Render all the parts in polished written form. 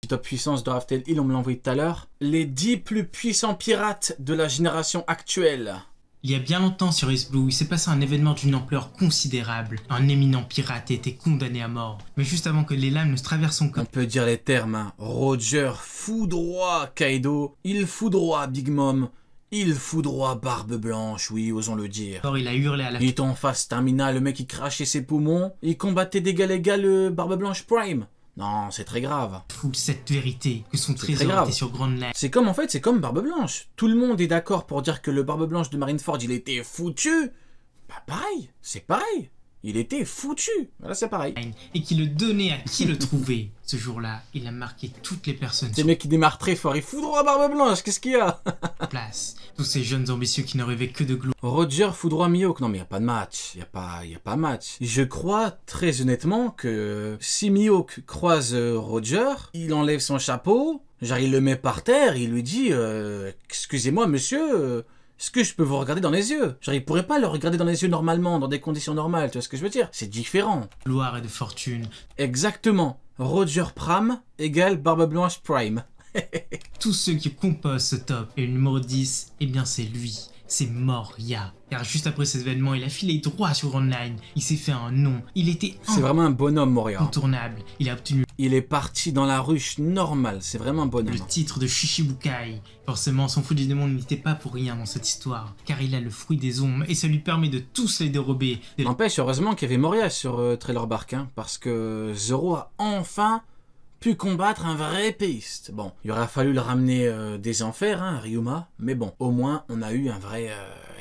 Top puissance de Raftel Hill, on me l'a envoyé tout à l'heure. Les 10 plus puissants pirates de la génération actuelle. Il y a bien longtemps sur Ace Blue, il s'est passé un événement d'une ampleur considérable. Un éminent pirate a été condamné à mort. Mais juste avant que les lames ne se traversent son corps... On peut dire les termes, hein. Roger foudroie Kaido, il foudroie Big Mom, il foudroie Barbe Blanche, oui, osons le dire. Alors il a hurlé à la... Il est en phase terminale, le mec il crachait ses poumons, il combattait d'égal à égal Barbe Blanche Prime. Non, c'est très grave. Foule cette vérité, que son trésor était sur Grand Line. C'est comme en fait, c'est comme Barbe Blanche. Tout le monde est d'accord pour dire que le Barbe Blanche de Marineford, il était foutu. Bah pareil, c'est pareil. Il était foutu. Voilà, c'est pareil. Et qui le donnait à qui le trouvait. Ce jour-là, il a marqué toutes les personnes sur mec qui démarre très fort, il foudroie Barbe Blanche, qu'est-ce qu'il y a? place. Tous ces jeunes ambitieux qui ne rêvaient que de gloire. Roger foudroie Mihawk. Non mais il n'y a pas de match, il n'y a pas match. Je crois très honnêtement que si Mihawk croise Roger, il enlève son chapeau, genre il le met par terre, il lui dit excusez-moi monsieur, est-ce que je peux vous regarder dans les yeux? Genre il pourrait pas le regarder dans les yeux normalement, dans des conditions normales, tu vois ce que je veux dire? C'est différent. Gloire et de fortune. Exactement. Roger Pram égale Barbe Blanche Prime. Tous ceux qui composent ce top. Et le numéro 10, eh bien c'est lui. C'est Moria. Car juste après cet événement, il a filé droit sur Online. Il s'est fait un nom. Il était c'est vraiment un bonhomme, Moria. Incontournable. Il a obtenu... Il est parti dans la ruche normale. C'est vraiment un bonhomme. Le titre de Shishibukai. Forcément, son fou du démon n'était pas pour rien dans cette histoire. Car il a le fruit des ombres et ça lui permet de tous les dérober. N'empêche, heureusement qu'il y avait Moria sur Trailer Bark. Hein, parce que Zoro a enfin... pu combattre un vrai épéiste. Bon, il aurait fallu le ramener des enfers, hein, Ryuma, mais bon, au moins on a eu un vrai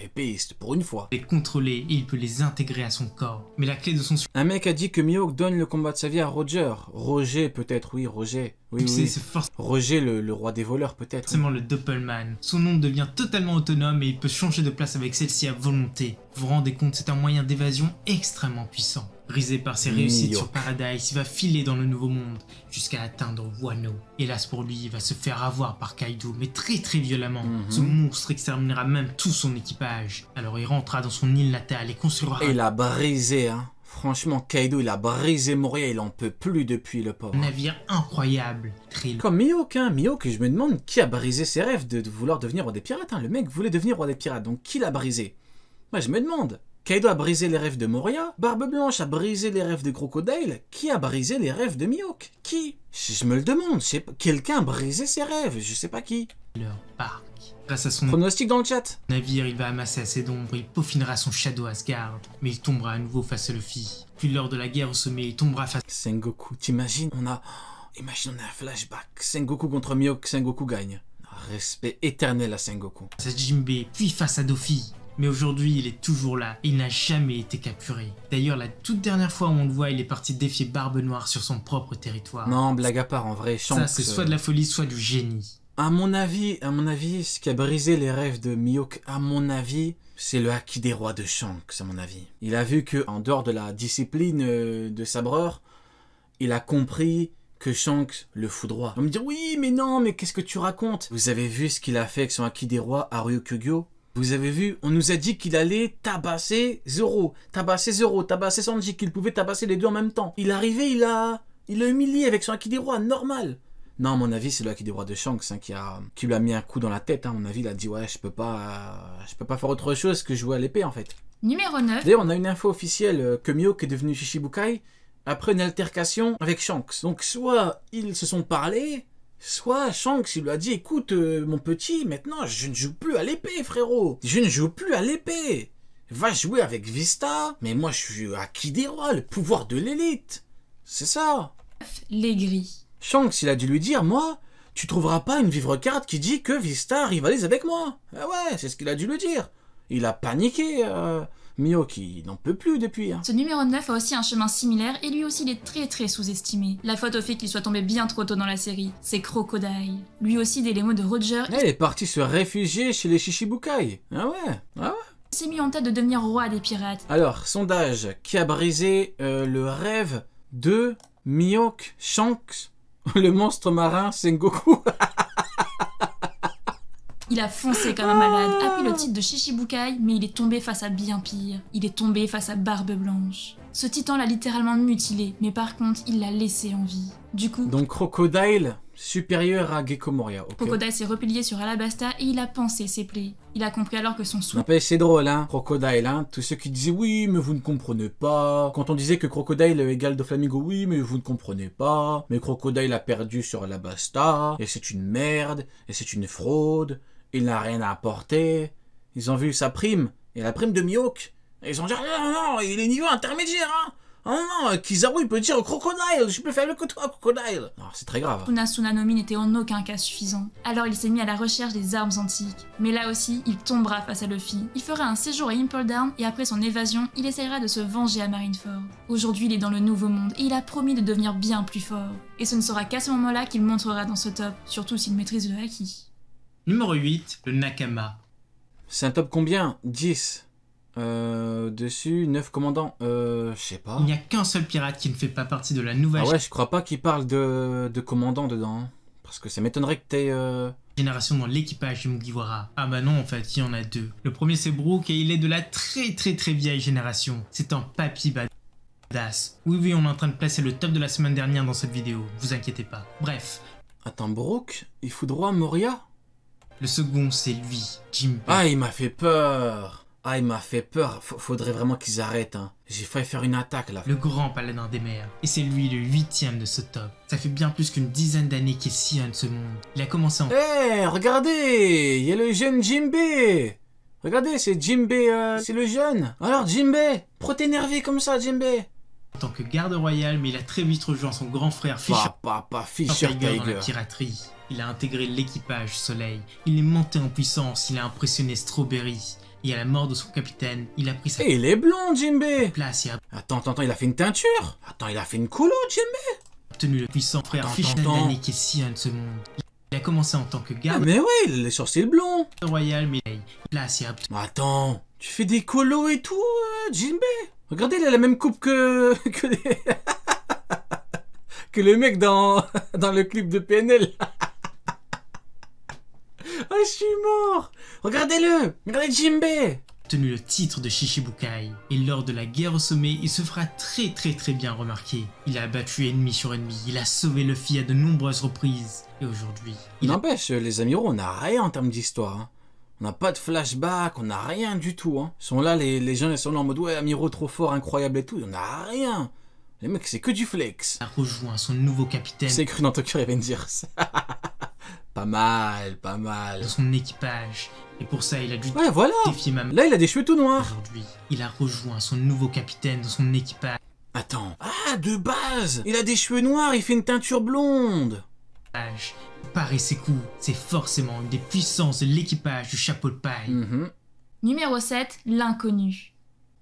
épéiste, pour une fois. Les contrôler et il peut les intégrer à son corps. Mais la clé de son... Un mec a dit que Mihawk donne le combat de sa vie à Roger. Roger peut-être, oui, Roger. Oui, oui. Roger, le roi des voleurs peut-être. Forcément le Doppelman. Son nom devient totalement autonome et il peut changer de place avec celle-ci à volonté. Vous vous rendez compte, c'est un moyen d'évasion extrêmement puissant. Brisé par ses réussites sur Paradise, il va filer dans le nouveau monde jusqu'à atteindre Wano. Hélas pour lui, il va se faire avoir par Kaido, mais très violemment. Ce monstre exterminera même tout son équipage. Alors il rentrera dans son île natale et construira... Et il a brisé, hein. Franchement, Kaido, il a brisé Moria, il en peut plus depuis, le pauvre. Un navire incroyable. Comme Mihawk, hein. Mihawk, je me demande qui a brisé ses rêves de vouloir devenir roi des pirates. Hein. Le mec voulait devenir roi des pirates, donc qui l'a brisé? Moi, je me demande. Kaido a brisé les rêves de Moria, Barbe Blanche a brisé les rêves de Crocodile, qui a brisé les rêves de Mihawk? Qui? Je me le demande, quelqu'un a brisé ses rêves, je sais pas qui. Leur parc. Grâce à son pronostic dans le chat. Navire, il va amasser assez d'ombre, il peaufinera son Shadow Asgard, mais il tombera à nouveau face à Luffy. Puis lors de la guerre au sommet, il tombera face... Sengoku, t'imagines, imagine on a un flashback, Sengoku contre Mihawk, Sengoku gagne. Respect éternel à Sengoku. Face à Jinbei, puis face à Doffy. Mais aujourd'hui, il est toujours là, et il n'a jamais été capturé. D'ailleurs, la toute dernière fois où on le voit, il est parti défier Barbe Noire sur son propre territoire. Non, blague à part, en vrai, Shanks... Ça, c'est soit de la folie, soit du génie. À mon avis, ce qui a brisé les rêves de Mihawk, à mon avis, c'est le haki des rois de Shanks, à mon avis. Il a vu que, en dehors de la discipline de sabreur, il a compris que Shanks le foudroie. On me dit, oui, mais non, mais qu'est-ce que tu racontes? Vous avez vu ce qu'il a fait avec son haki des rois à Ryukugyo? Vous avez vu, on nous a dit qu'il allait tabasser Zoro, tabasser Sanji, qu'il pouvait tabasser les deux en même temps. Il est arrivé, il a humilié avec son haki des rois, normal. Non, à mon avis, c'est le haki des rois de Shanks hein, qui lui a mis un coup dans la tête. Hein. À mon avis, il a dit, ouais, je peux pas faire autre chose que jouer à l'épée, en fait. Numéro 9. D'ailleurs, on a une info officielle que Mihawk est devenu Shishibukai après une altercation avec Shanks. Donc, soit ils se sont parlé... Soit Shanks, il lui a dit, écoute, mon petit, maintenant, je ne joue plus à l'épée, frérot. Je ne joue plus à l'épée. Va jouer avec Vista. Mais moi, je suis haki des rois, le pouvoir de l'élite. C'est ça. Les gris. Shanks, il a dû lui dire, moi, tu trouveras pas une vivre carte qui dit que Vista rivalise avec moi. Ah ouais, c'est ce qu'il a dû lui dire. Il a paniqué, Mihawk, il n'en peut plus depuis. Hein. Ce numéro 9 a aussi un chemin similaire et lui aussi il est très sous-estimé. La faute au fait qu'il soit tombé bien trop tôt dans la série, c'est Crocodile. Lui aussi, dès les mots de Roger, il est parti se réfugier chez les Shishibukai. Ah ouais. Il s'est mis en tête de devenir roi des pirates. Alors, sondage, qui a brisé le rêve de Mihawk, Shanks, le monstre marin Sengoku? Il a foncé comme un malade, a pris le titre de Shishibukai, mais il est tombé face à bien pire. Il est tombé face à Barbe Blanche. Ce titan l'a littéralement mutilé, mais par contre, il l'a laissé en vie. Du coup... Donc Crocodile, Supérieur à Gecko Moria, ok. Crocodile s'est replié sur Alabasta et il a pansé ses plaies. Il a compris alors que son souffle... N'empêche, c'est drôle, hein, Crocodile, hein. Tous ceux qui disaient, oui, mais vous ne comprenez pas. Quand on disait que Crocodile égale Doflamingo, oui, mais vous ne comprenez pas. Mais Crocodile a perdu sur Alabasta, et c'est une merde, et c'est une fraude, il n'a rien à apporter. Ils ont vu sa prime, et la prime de Mihawk, et ils ont dit, non, non, il est niveau intermédiaire, hein. Oh non, Kizaru il peut dire Crocodile, je suis plus faible que toi, Crocodile. Non, c'est très grave. Suna Tsunanomi n'était en aucun cas suffisant. Alors il s'est mis à la recherche des armes antiques. Mais là aussi, il tombera face à Luffy. Il fera un séjour à Impel Down et après son évasion, il essaiera de se venger à Marineford. Aujourd'hui, il est dans le nouveau monde et il a promis de devenir bien plus fort. Et ce ne sera qu'à ce moment-là qu'il montrera dans ce top, surtout s'il maîtrise le haki. Numéro 8, le Nakama. C'est un top combien? 10. Dessus, 9 commandants. Je sais pas. Il n'y a qu'un seul pirate qui ne fait pas partie de la nouvelle Ah ouais, je crois pas qu'il parle de commandants dedans. Hein. Parce que ça m'étonnerait que t'aies... génération dans l'équipage du Mugiwara. Ah bah non, en fait, il y en a deux. Le premier c'est Brook et il est de la très vieille génération. C'est un papy badass. Oui, on est en train de placer le top de la semaine dernière dans cette vidéo, vous inquiétez pas. Bref. Attends, Brook, il fout droit à Moria? Le second c'est lui, Jinbei. Ah, il m'a fait peur. Ah, il m'a fait peur. Faudrait vraiment qu'ils arrêtent. Hein. J'ai failli faire une attaque là. Le grand paladin des mers. Et c'est lui le 8e de ce top. Ça fait bien plus qu'une dizaine d'années qu'il sillonne ce monde. Il a commencé en... Eh, regardez, il y a le jeune Jinbei. Regardez, c'est Jinbei, c'est le jeune. Alors Jinbei, pourquoi t'es énervé comme ça, Jinbei? En tant que garde royal, mais il a très vite rejoint son grand frère Fisher. Fisher Tiger dans la piraterie. Il a intégré l'équipage Soleil. Il est monté en puissance, il a impressionné Strawberry. Et à la mort de son capitaine, il a pris sa... Et il est blond, Jinbei. Place et a... Attends, il a fait une teinture. Attends, il a fait une colo, Jinbei. Obtenu le puissant frère Fisher d'année qui sillonne ce monde. Il a commencé en tant que garde... Ah mais oui, il a les sourcils blonds. Royal, mais place et a... Attends, tu fais des colos et tout, Jinbei. Regardez, il a la même coupe que que le mec dans le clip de PNL. Ah, je suis mort. Regardez-le. Regardez Jinbei. Obtenu le titre de Shishibukai. Et lors de la guerre au sommet, il se fera très bien remarquer. Il a abattu ennemi sur ennemi. Il a sauvé Luffy à de nombreuses reprises. Et aujourd'hui... N'empêche, les amiraux, on n'a rien en termes d'histoire. Hein. On n'a pas de flashback, on n'a rien du tout. Hein. Ils sont là, les gens ils sont là en mode ouais, amiraux trop fort, incroyable et tout. On n'a rien. Les mecs, c'est que du flex. Il a rejoint son nouveau capitaine. C'est cru dans Tokyo Revengers. Pas mal. Dans son équipage. Et pour ça, il a dû défier Là, il a des cheveux tout noirs. Aujourd'hui, il a rejoint son nouveau capitaine dans son équipage. Attends. Ah, de base. Il a des cheveux noirs, il fait une teinture blonde. Il parie ses coups. C'est forcément une des puissances de l'équipage du chapeau de paille. Numéro 7, l'inconnu.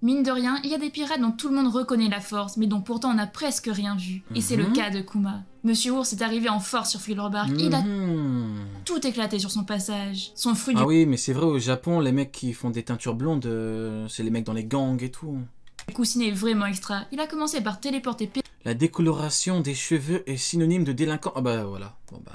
Mine de rien, il y a des pirates dont tout le monde reconnaît la force, mais dont pourtant on n'a presque rien vu. Et c'est le cas de Kuma. Monsieur Ours est arrivé en force sur Thriller et il a tout éclaté sur son passage. Son fruit oui, mais c'est vrai, au Japon, les mecs qui font des teintures blondes, c'est les mecs dans les gangs et tout. Le coussinet est vraiment extra. Il a commencé par téléporter... La décoloration des cheveux est synonyme de délinquant. Ah bah voilà, bon bah...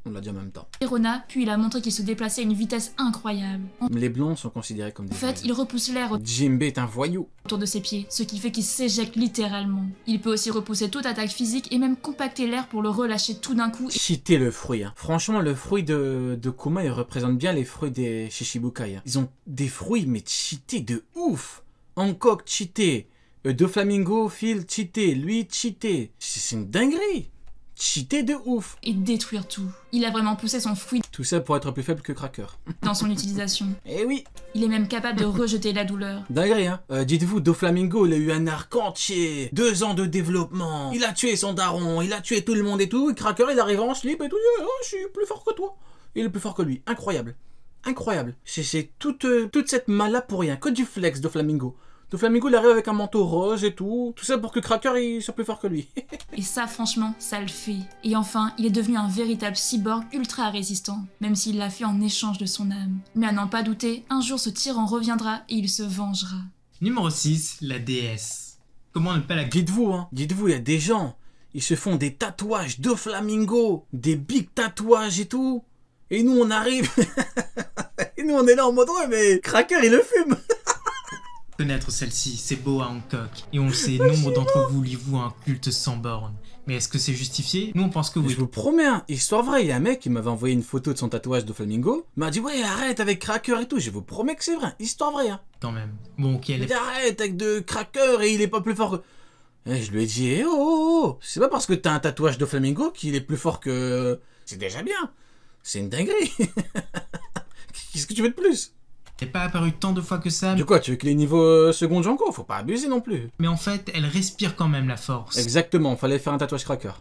On l'a dit en même temps. Perona, puis il a montré qu'il se déplaçait à une vitesse incroyable. Les blonds sont considérés comme des voyous. En fait, il repousse l'air Jinbei est un voyou. Autour de ses pieds, ce qui fait qu'il s'éjecte littéralement. Il peut aussi repousser toute attaque physique et même compacter l'air pour le relâcher tout d'un coup. Cheater le fruit. Hein. Franchement, le fruit de Kuma, il représente bien les fruits des Shishibukai. Hein. Ils ont des fruits, mais cheatés de ouf. Hancock cheaté. Doflamingo, Phil cheaté. Lui cheaté. C'est une dinguerie. Cheater de ouf. Et détruire tout. Il a vraiment poussé son fruit. Tout ça pour être plus faible que Cracker. Dans son utilisation. Eh oui. Il est même capable de rejeter la douleur. Dinguerie, hein. Dites-vous, Doflamingo, il a eu un arc entier. 2 ans de développement. Il a tué son daron, il a tué tout le monde et tout. Et Cracker, il arrive en slip et tout. Oh, je suis plus fort que toi. Il est plus fort que lui. Incroyable. Incroyable. C'est toute cette mala pour rien. Que du flex, Doflamingo. Doflamingo, il arrive avec un manteau rose et tout. Tout ça pour que Cracker, il soit plus fort que lui. Et ça, franchement, ça le fait. Et enfin, il est devenu un véritable cyborg ultra résistant, même s'il l'a fait en échange de son âme. Mais à n'en pas douter, un jour ce tyran reviendra et il se vengera. Numéro 6, la déesse. Comment ne pas la... Dites-vous, il y a des gens, ils se font des tatouages Doflamingo, des big tatouages et tout. Et nous, on arrive... et nous, on est là en mode, ouais, mais Cracker, il le fume. Connaître celle-ci, c'est Boa Hancock. Et on le sait, nombre d'entre vous lui vouent un culte sans borne. Mais est-ce que c'est justifié? Nous on pense que oui. Je vous promets, hein, histoire vraie, il y a un mec qui m'avait envoyé une photo de son tatouage de flamingo. Il m'a dit ouais arrête avec cracker et tout. Je vous promets que c'est vrai, histoire vraie. Hein. Quand même. Bon ok, Il dit arrête avec de cracker et il est pas plus fort que... Et je lui ai dit eh, oh, c'est pas parce que t'as un tatouage de flamingo qu'il est plus fort que... C'est déjà bien. C'est une dinguerie. Qu'est-ce que tu veux de plus? Elle n'est pas apparue tant de fois que ça. De quoi, tu veux qu'il ait niveau second Django? Faut pas abuser non plus. Mais en fait, elle respire quand même la force. Exactement, fallait faire un tatouage cracker.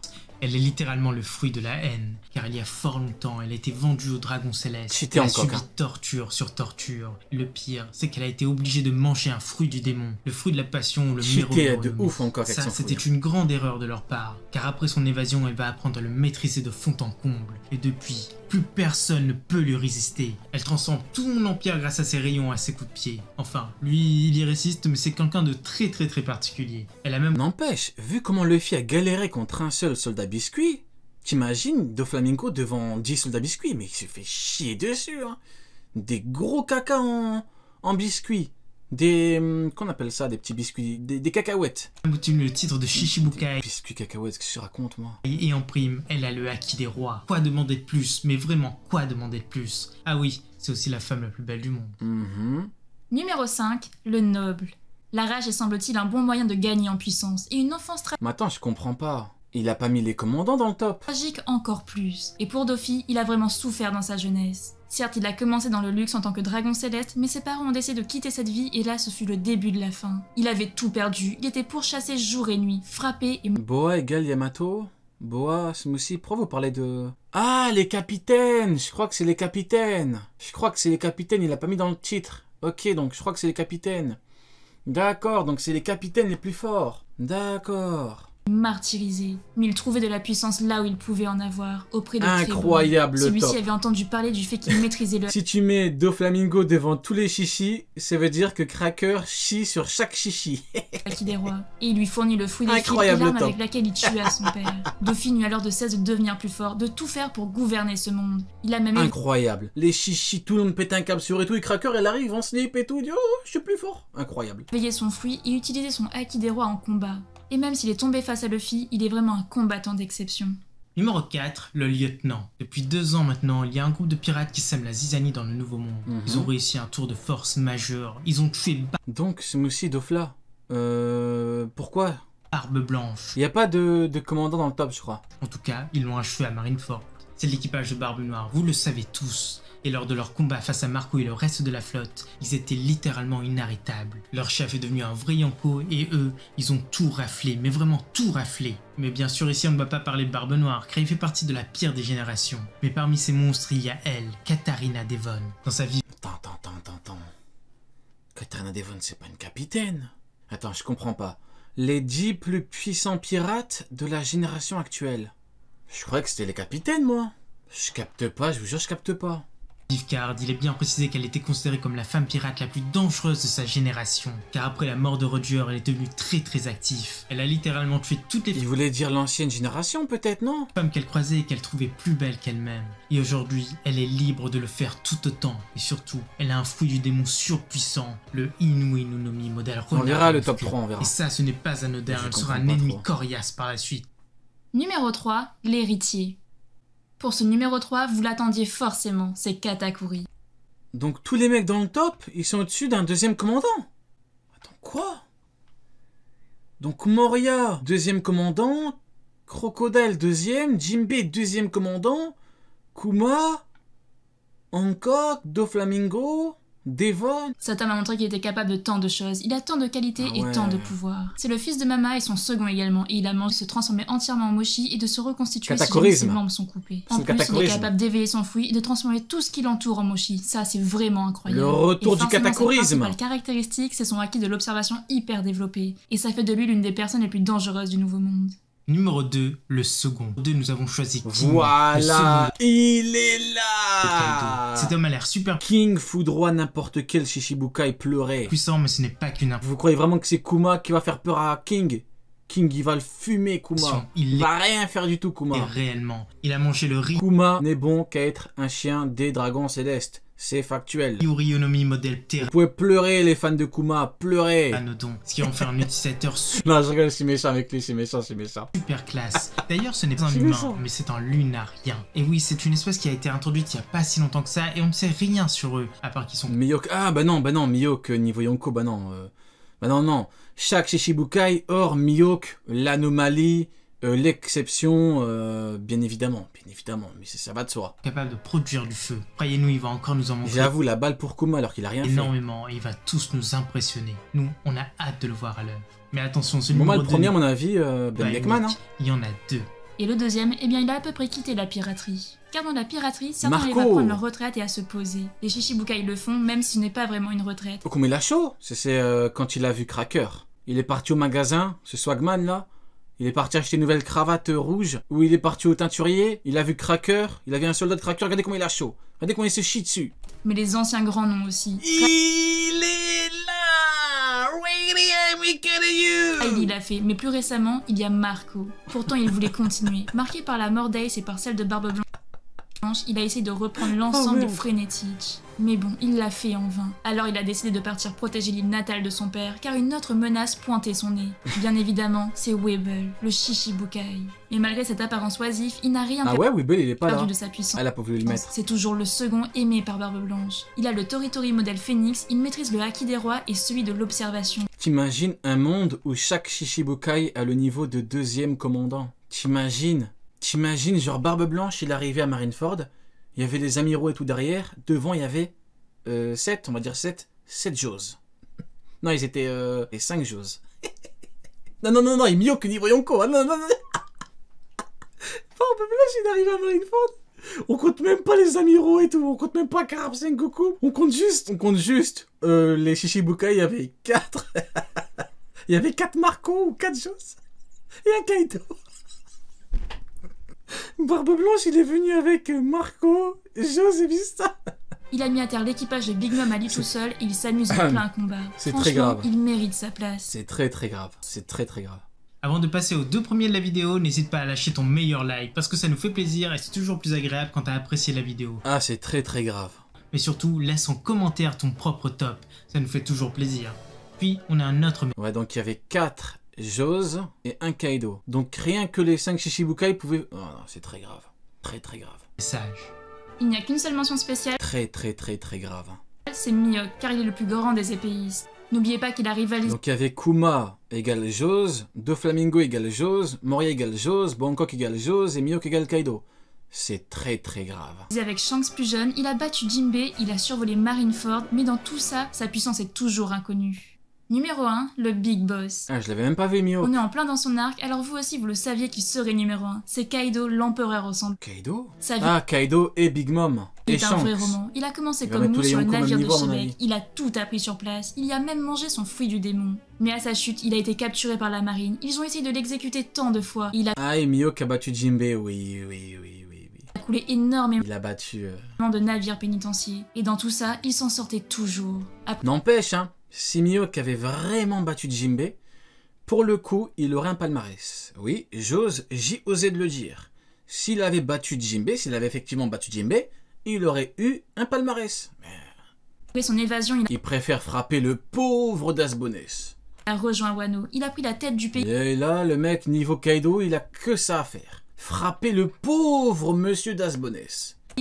Elle est littéralement le fruit de la haine, car il y a fort longtemps, elle a été vendue au dragon céleste. Cheaté Elle a encore, subi hein. torture sur torture. Le pire, c'est qu'elle a été obligée de manger un fruit du démon, le fruit de la passion ou le Cheaté mérovre. de ouf encore avec Ça, son c'était fruit. une grande erreur de leur part, car après son évasion, elle va apprendre à le maîtriser de fond en comble. Et depuis, plus personne ne peut lui résister. Elle transforme tout l'Empire grâce à ses rayons, à ses coups de pied. Enfin, lui, il y résiste, mais c'est quelqu'un de très particulier. Elle a même... N'empêche, vu comment Luffy a galéré contre un seul soldat biscuit, t'imagines Doflamingo devant 10 soldats biscuits, mais il se fait chier dessus, hein. Des gros caca en biscuits. Des... qu'on appelle ça, des petits biscuits, des cacahuètes. obtenu le titre de Shishibukai. Biscuits cacahuètes, qu'est-ce que tu racontes, moi? Et en prime, elle a le haki des rois. Quoi demander de plus? Mais vraiment, quoi demander de plus? Ah oui, c'est aussi la femme la plus belle du monde. Numéro 5, le noble. La rage est semble-t-il un bon moyen de gagner en puissance, et une enfance Mais attends, je comprends pas. Il a pas mis les commandants dans le top. tragique encore plus. Et pour Doffy, il a vraiment souffert dans sa jeunesse. Certes, il a commencé dans le luxe en tant que dragon céleste, mais ses parents ont décidé de quitter cette vie et là, ce fut le début de la fin. Il avait tout perdu, il était pourchassé jour et nuit, frappé et... Boa égale Yamato? Boa, Smoothie, pourquoi vous parlez de... Ah, les capitaines! Je crois que c'est les capitaines. Il a pas mis dans le titre. Ok, donc je crois que c'est les capitaines. D'accord, donc c'est les capitaines les plus forts. D'accord. martyrisé. Mais il trouvait de la puissance là où il pouvait en avoir, auprès de Incroyable Tribord. le top. Celui-ci avait entendu parler du fait qu'il maîtrisait le Si tu mets Doflamingo devant tous les chichis, ça veut dire que Cracker chie sur chaque chichi. haki des rois. Et il lui fournit le fruit des fils et Incroyable l'arme le top. avec laquelle il tua son père. Dauphin eut alors de cesse de devenir plus fort, de tout faire pour gouverner ce monde. Il a même Incroyable. Les chichis, tout le monde pète un câble sur et tout, et Cracker, elle arrive en slip et tout, il dit oh, je suis plus fort. Incroyable. éveillé son fruit et utilisé son haki des rois en combat. Et même s'il est tombé face à Luffy, il est vraiment un combattant d'exception. Numéro 4, le lieutenant. Depuis 2 ans maintenant, il y a un groupe de pirates qui sème la zizanie dans le Nouveau Monde. Ils ont réussi un tour de force majeur. Ils ont tué Donc, Smoothie Dofla. Pourquoi Barbe Blanche. Il n'y a pas de commandant dans le top, je crois. En tout cas, ils l'ont achevé à Marineford. C'est l'équipage de Barbe Noire, vous le savez tous. Et lors de leur combat face à Marco et le reste de la flotte, ils étaient littéralement inarrêtables. Leur chef est devenu un vrai Yonko et eux, ils ont tout raflé, mais vraiment tout raflé. Mais bien sûr ici on ne va pas parler de Barbe Noire, car il fait partie de la pire des générations. Mais parmi ces monstres, il y a elle, Katarina Devon. Dans sa vie... Attends. Katarina Devon, c'est pas une capitaine. Attends, je comprends pas. Les 10 plus puissants pirates de la génération actuelle. Je croyais que c'était les capitaines, moi. Je capte pas, je vous jure, je capte pas. Card, il est bien précisé qu'elle était considérée comme la femme pirate la plus dangereuse de sa génération. Car après la mort de Roger, elle est devenue très active. Elle a littéralement tué toutes les Il voulait dire l'ancienne génération, peut-être, non? femmes qu'elle croisait et qu'elle trouvait plus belles qu'elle-même. Et aujourd'hui, elle est libre de le faire tout autant. Et surtout, elle a un fruit du démon surpuissant, le Inui no Mi modèle On renard verra le musclé. top 3, on verra. Et ça, ce n'est pas anodin, Je elle sera comprends un pas ennemi trop. coriace par la suite. Numéro 3, l'héritier. Pour ce numéro 3, vous l'attendiez forcément, c'est Katakuri. Donc tous les mecs dans le top, ils sont au-dessus d'un deuxième commandant. Attends, quoi? Donc Moria, deuxième commandant, Crocodile, deuxième, Jinbei, deuxième commandant, Kuma, Hancock, Doflamingo, Devon... Cet homme a montré qu'il était capable de tant de choses, il a tant de qualités Ah et ouais. tant de pouvoir. C'est le fils de Mama et son second également, et il a mangé de se transformer entièrement en mochi et de se reconstituer si jamais ses Katakurisme. membres sont coupés. C'est En le plus, il est katakurisme. capable d'éveiller son fruit et de transformer tout ce qui l'entoure en mochi. Ça, c'est vraiment incroyable. Le retour Et du forcément, katakurisme. sa principale caractéristique, c'est son acquis de l'observation hyper développé. Et ça fait de lui l'une des personnes les plus dangereuses du Nouveau Monde. Numéro 2, le second. 2, nous avons choisi King, le Voilà, second il est de là. Kaido. Cet homme a l'air super King foudroie n'importe quel Shishibukai pleurer. puissant, mais ce n'est pas qu'une Vous croyez vraiment que c'est Kuma qui va faire peur à King? King, il va le fumer, Kuma. impression. Il Il va rien faire du tout, l'est Kuma. réellement. Il a mangé le riz Kuma n'est bon qu'à être un chien des dragons célestes. C'est factuel. Yuri Onomi modèle terrain. Vous pouvez pleurer, les fans de Kuma, pleurer. Anodon, ce qui en fait un utilisateur Non, je rigole, je suis méchant avec lui, c'est méchant, c'est méchant. super classe. D'ailleurs, ce n'est pas un humain, mais c'est un lunarien. Et oui, c'est une espèce qui a été introduite il n'y a pas si longtemps que ça, et on ne sait rien sur eux, à part qu'ils sont... Miyok, ah bah non, Miyok, niveau Yonko, bah non. Bah non. Chaque Shishibukai, hors Miyok, l'anomalie, l'exception, bien évidemment, mais ça va de soi. capables de produire du feu. Croyez-nous, il va encore nous en montrer J'avoue, la balle pour Kuma alors qu'il a rien fait. énormément, et il va tous nous impressionner. Nous, on a hâte de le voir à l'œuvre. Mais attention, ce Bon, moi, numéro le premier, à 2 mon avis, Ben pas Beckman, hein. unique. Il y en a deux. Et le deuxième, eh bien il a à peu près quitté la piraterie. Car dans la piraterie, certains arrivent à Marco. prendre leur retraite et à se poser. Les Shishibukai le font, même si ce n'est pas vraiment une retraite. Okuma il a chaud. C'est quand il a vu Cracker. Il est parti au magasin, ce Swagman là. Il est parti acheter une nouvelle cravate rouge. Ou il est parti au teinturier. Il a vu Cracker. Il a vu un soldat de Cracker. Regardez comment il a chaud. Regardez comment il se chie dessus. Mais les anciens grands noms aussi. Il est là. Really, we get you. Heidi l'a fait, mais plus récemment, il y a Marco. Pourtant, il voulait continuer. Marqué par la mort d'Ace et par celle de Barbe Blanche, il a essayé de reprendre l'ensemble de Frenetic. Mais bon, il l'a fait en vain. Alors il a décidé de partir protéger l'île natale de son père, car une autre menace pointait son nez. Bien évidemment, c'est Weeble, le Shishibukai. Mais malgré cette apparence oisif, il n'a rien Ah ouais, Weeble il est pas perdu là. de sa puissance. Elle a pas voulu le mettre. C'est toujours le second aimé par Barbe Blanche. Il a le Toritori modèle Phoenix, il maîtrise le Haki des rois et celui de l'observation. T'imagines un monde où chaque Shishibukai a le niveau de 2e commandant. T'imagines genre Barbe Blanche, il arrivait à Marineford, il y avait les amiraux et tout derrière, devant il y avait 7 Jaws. Non, ils étaient 5 Jaws. non, il est mieux que niveau Yonko. Ah, non. Barbe Blanche, il arrive à Marineford. On compte même pas les amiraux et tout, on compte même pas Carab Sengoku. On compte juste les Shishibukai, il y avait 4. Il y avait 4 Marco ou 4 Jaws. Et un Kaido. Barbe Blanche, il est venu avec Marco, Jaws et Vista. Il a mis à terre l'équipage de Big Mom à lui tout seul et il s'amuse en plein combat. C'est Franchement, très grave. il mérite sa place. C'est très grave. C'est très grave. Avant de passer aux deux premiers de la vidéo, n'hésite pas à lâcher ton meilleur like, parce que ça nous fait plaisir et c'est toujours plus agréable quand t'as apprécié la vidéo. Ah, c'est très grave. Mais surtout, laisse en commentaire ton propre top, ça nous fait toujours plaisir. Puis, on a un autre Ouais, donc il y avait 4 Jaws et un Kaido. Donc rien que les 5 Shishibukai pouvaient... Oh non, c'est très grave. Très grave. message. Il n'y a qu'une seule mention spéciale, Très grave. c'est Miyok, car il est le plus grand des épéistes. N'oubliez pas qu'il a rivalisé Donc il y avait Kuma égale Jaws, Doflamingo égale Jaws, Moria égale Jaws, Bangkok égale Jaws et Miyok égale Kaido. C'est très grave. avec Shanks plus jeune, il a battu Jinbei, il a survolé Marineford, mais dans tout ça, sa puissance est toujours inconnue. Numéro 1, le Big Boss. Ah, je l'avais même pas vu, Miyok. On est en plein dans son arc, alors vous aussi vous le saviez qu'il serait numéro 1. C'est Kaido, l'empereur au centre. Kaido Sa vie Ah, Kaido et Big Mom. Et est un vrai Shanks. roman. Il a commencé Il va comme mettre nous tous les sur le Yonko au même navire de niveau, à mon Shebek. avis. Il a tout appris sur place. Il y a même mangé son fruit du démon. Mais à sa chute, il a été capturé par la marine. Ils ont essayé de l'exécuter tant de fois. Il a Ah, et Miyok a battu Jinbei, oui. coulé énormément Il a battu... de navires pénitentiaires. Et dans tout ça, il s'en sortait toujours. N'empêche, hein, si Miyok avait vraiment battu Jinbei, pour le coup, il aurait un palmarès. Oui, j'ai osé de le dire. S'il avait battu Jinbei, s'il avait effectivement battu Jinbei, il aurait eu un palmarès. Mais Après son évasion, il il préfère frapper le pauvre Dasbones. a rejoint Wano. Il a pris la tête du pays. Et là, le mec niveau Kaido, il a que ça à faire. Frapper le pauvre monsieur Dasbones.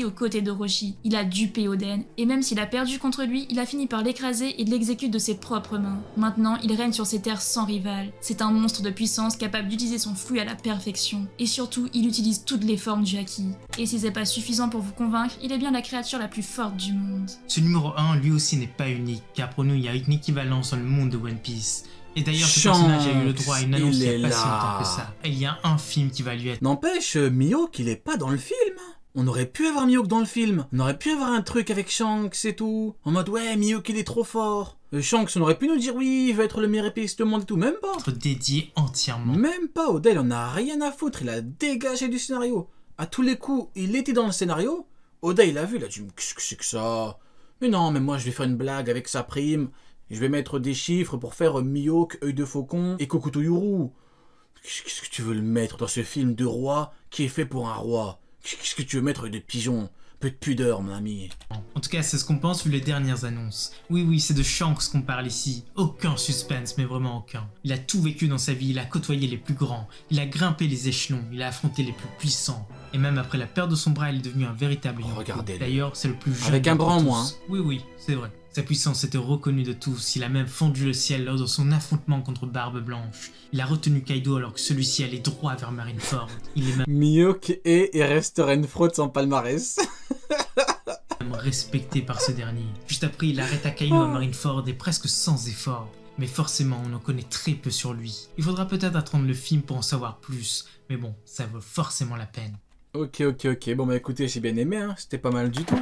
Aux côtés d'Orochi. Il a dupé Oden, et même s'il a perdu contre lui, il a fini par l'écraser et de l'exécuter de ses propres mains. Maintenant, il règne sur ces terres sans rival. C'est un monstre de puissance capable d'utiliser son flux à la perfection. Et surtout, il utilise toutes les formes du Haki. Et si c'est pas suffisant pour vous convaincre, il est bien la créature la plus forte du monde. Ce numéro 1, lui aussi, n'est pas unique, car pour nous, il y a une équivalence dans le monde de One Piece. Et d'ailleurs, ce Shanks, personnage a eu le droit à une annonce il il n'y a est pas si là. longtemps que ça. Et il y a un film qui va lui être... N'empêche, Miyok, il est pas dans le film. On aurait pu avoir Miyok dans le film. On aurait pu avoir un truc avec Shanks et tout. En mode, ouais, Miyok, il est trop fort. Shanks, on aurait pu nous dire, oui, il va être le meilleur épéiste du monde et tout. Même pas. dédié entièrement. Même pas. Oda, il en a rien à foutre. Il a dégagé du scénario. À tous les coups, il était dans le scénario. Oda, il a vu. Il a dit, qu'est-ce que c'est que ça? Mais non, mais moi, je vais faire une blague avec sa prime. Je vais mettre des chiffres pour faire Miyok, œil de faucon et Kokuto Yuru. Qu'est-ce que tu veux le mettre dans ce film de roi qui est fait pour un roi? Qu'est-ce que tu veux mettre des pigeons? Peu de pudeur, mon ami. En tout cas, c'est ce qu'on pense vu les dernières annonces. Oui, c'est de Shanks qu'on parle ici. Aucun suspense, mais vraiment aucun. Il a tout vécu dans sa vie, il a côtoyé les plus grands, il a grimpé les échelons, il a affronté les plus puissants. Et même après la perte de son bras, il est devenu un véritable héros. Regardez-le. D'ailleurs, c'est le plus jeune. Avec un bras en tous. moins. Oui, c'est vrai. Sa puissance était reconnue de tous, il a même fendu le ciel lors de son affrontement contre Barbe Blanche. Il a retenu Kaido alors que celui-ci allait droit vers Marineford. Il est Mihawk est et resterait une fraude sans palmarès. même respecté par ce dernier. Juste après, il arrêta Kaido à Marineford et presque sans effort. Mais forcément, on en connaît très peu sur lui. Il faudra peut-être attendre le film pour en savoir plus, mais bon, ça vaut forcément la peine. Ok. Bon bah écoutez, j'ai bien aimé, hein. C'était pas mal du tout.